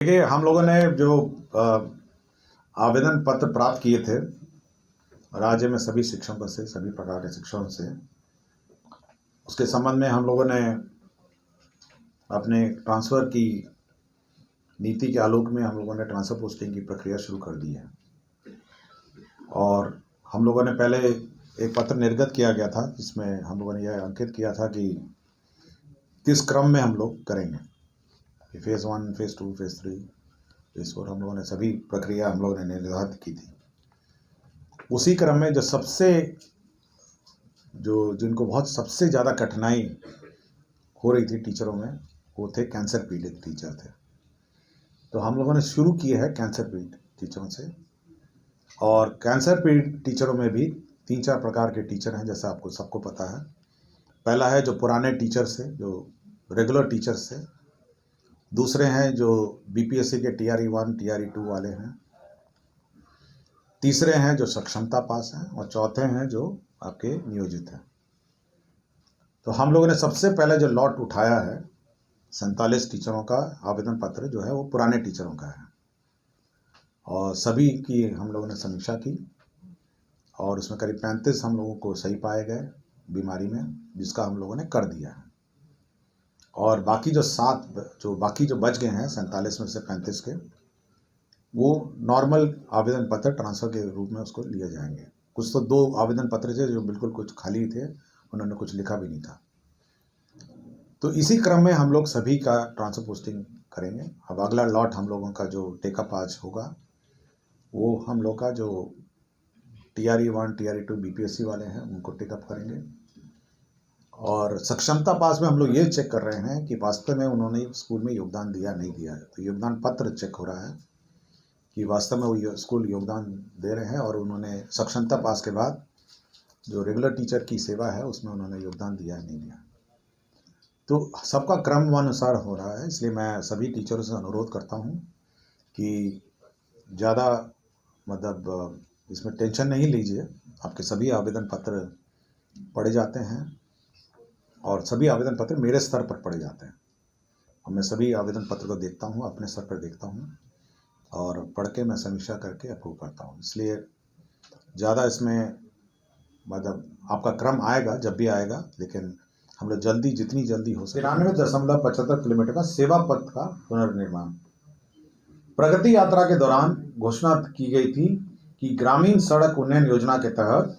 देखिए, हम लोगों ने जो आवेदन पत्र प्राप्त किए थे राज्य में सभी शिक्षकों से, सभी प्रकार के शिक्षकों से, उसके संबंध में हम लोगों ने अपने ट्रांसफ़र की नीति के आलोक में हम लोगों ने ट्रांसफ़र पोस्टिंग की प्रक्रिया शुरू कर दी है। और हम लोगों ने पहले एक पत्र निर्गत किया गया था, जिसमें हम लोगों ने यह अंकित किया था कि किस क्रम में हम लोग करेंगे, फेज़ 1, फेज़ 2, फेज़ 3, फेज़ 4 हम लोगों ने सभी प्रक्रिया हम लोगों ने निर्धारित की थी। उसी क्रम में जिनको बहुत सबसे ज़्यादा कठिनाई हो रही थी टीचरों में, वो थे कैंसर पीड़ित टीचर थे। तो हम लोगों ने शुरू किया है कैंसर पीड़ित टीचरों से। और कैंसर पीड़ित टीचरों में भी 3-4 प्रकार के टीचर हैं, जैसा आपको सबको पता है। पहला है जो पुराने टीचर्स हैं, जो रेगुलर टीचर्स हैं। दूसरे हैं जो बीपीएससी के टीआरई 1, टीआरई 2 वाले हैं। तीसरे हैं जो सक्षमता पास हैं, और चौथे हैं जो आपके नियोजित हैं। तो हम लोगों ने सबसे पहले जो लॉट उठाया है 47 टीचरों का आवेदन पत्र जो है वो पुराने टीचरों का है, और सभी की हम लोगों ने समीक्षा की, और उसमें करीब 35 हम लोगों को सही पाए गए बीमारी में, जिसका हम लोगों ने कर दिया है। और बाकी जो बच गए हैं 47 में से 35 के, वो नॉर्मल आवेदन पत्र ट्रांसफ़र के रूप में उसको लिए जाएंगे। कुछ तो 2 आवेदन पत्र थे जो बिल्कुल कुछ खाली थे, उन्होंने कुछ लिखा भी नहीं था। तो इसी क्रम में हम लोग सभी का ट्रांसफ़र पोस्टिंग करेंगे। अब अगला लॉट हम लोगों का जो टेकअप आज होगा, वो हम लोग का जो टीआरई 1, टीआरई 2 बीपीएससी वाले हैं, उनको टेकअप करेंगे। और सक्षमता पास में हम लोग ये चेक कर रहे हैं कि वास्तव में उन्होंने स्कूल में योगदान दिया नहीं दिया है। तो योगदान पत्र चेक हो रहा है कि वास्तव में वो स्कूल योगदान दे रहे हैं, और उन्होंने सक्षमता पास के बाद जो रेगुलर टीचर की सेवा है उसमें उन्होंने योगदान दिया नहीं दिया। तो सबका क्रमानुसार हो रहा है, इसलिए मैं सभी टीचरों से अनुरोध करता हूँ कि ज़्यादा इसमें टेंशन नहीं लीजिए। आपके सभी आवेदन पत्र पढ़े जाते हैं, और सभी आवेदन पत्र मेरे स्तर पर पढ़े जाते हैं, और मैं सभी आवेदन पत्र को देखता हूँ, अपने स्तर पर देखता हूँ, और पढ़ के मैं समीक्षा करके अप्रूव करता हूँ। इसलिए ज़्यादा इसमें आपका क्रम आएगा जब भी आएगा, लेकिन हम लोग जितनी जल्दी हो सके 93.75 किलोमीटर का सेवा पथ का पुनर्निर्माण। प्रगति यात्रा के दौरान घोषणा की गई थी कि ग्रामीण सड़क उन्नयन योजना के तहत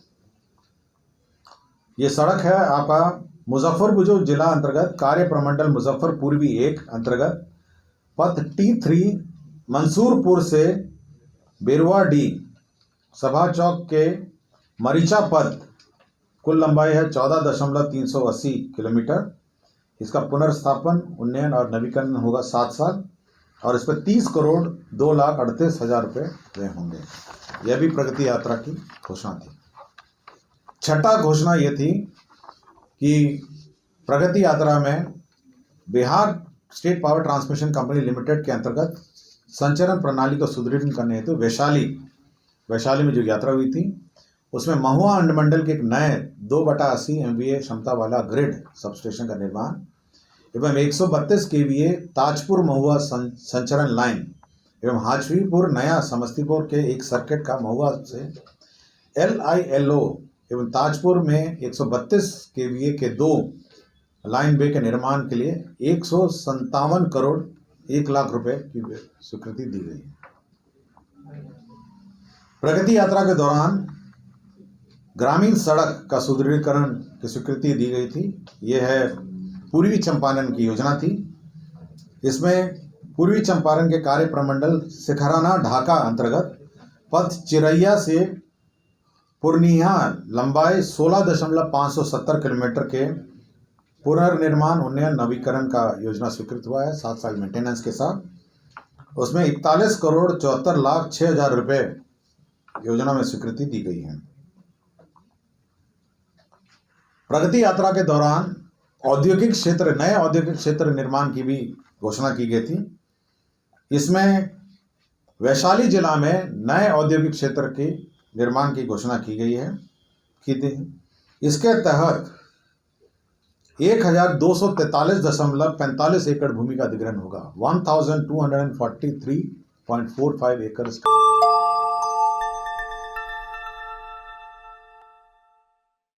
ये सड़क है आपका मुजफ्फरपुर जो जिला अंतर्गत कार्य प्रमंडल मुजफ्फर पूर्वी 1 अंतर्गत पथ T3 मंसूरपुर से बेरुआ डी सभा चौक के मरीचा पथ, कुल लंबाई है 14.380 किलोमीटर। इसका पुनर्स्थापन, उन्नयन और नवीकरण होगा 7 साल, और इस पर 30 करोड़ 2,38,000 रुपये व्यय होंगे। यह भी प्रगति यात्रा की घोषणा थी। छठा घोषणा ये थी कि प्रगति यात्रा में Bihar state power transmission company limited के अंतर्गत संचरण प्रणाली को सुदृढ़ करने हेतु वैशाली में जो यात्रा हुई थी, उसमें महुआ अंडमंडल के एक नए 2/80 MVA क्षमता वाला ग्रिड सबस्टेशन का निर्माण एवं 132 KVA ताजपुर महुआ संचरण लाइन एवं हाजीपुर नया समस्तीपुर के एक सर्किट का महुआ से LILO एवं ताजपुर में 132 KVA के 2 लाइन वे के निर्माण के लिए 157 करोड़ 1 लाख रुपए की स्वीकृति दी गई है। प्रगति यात्रा के दौरान ग्रामीण सड़क का सुदृढ़ीकरण की स्वीकृति दी गई थी। यह है पूर्वी चंपारण की योजना थी। इसमें पूर्वी चंपारण के कार्य प्रमंडल सिखराना ढाका अंतर्गत पथ चिरैया से पूर्णिया लंबाई 16.570 किलोमीटर के पुनर्निर्माण, उन्नयन, नवीकरण का योजना स्वीकृत हुआ है 7 साल मेंटेनेंस के साथ। उसमें 41 करोड़ 74,06,000 रुपये योजना में स्वीकृति दी गई है। प्रगति यात्रा के दौरान नए औद्योगिक क्षेत्र निर्माण की भी घोषणा की गई थी। इसमें वैशाली जिला में नए औद्योगिक क्षेत्र के निर्माण की घोषणा की गई है। इसके तहत 1243.45 एकड़ भूमि का अधिग्रहण होगा। 1243.45 एकड़।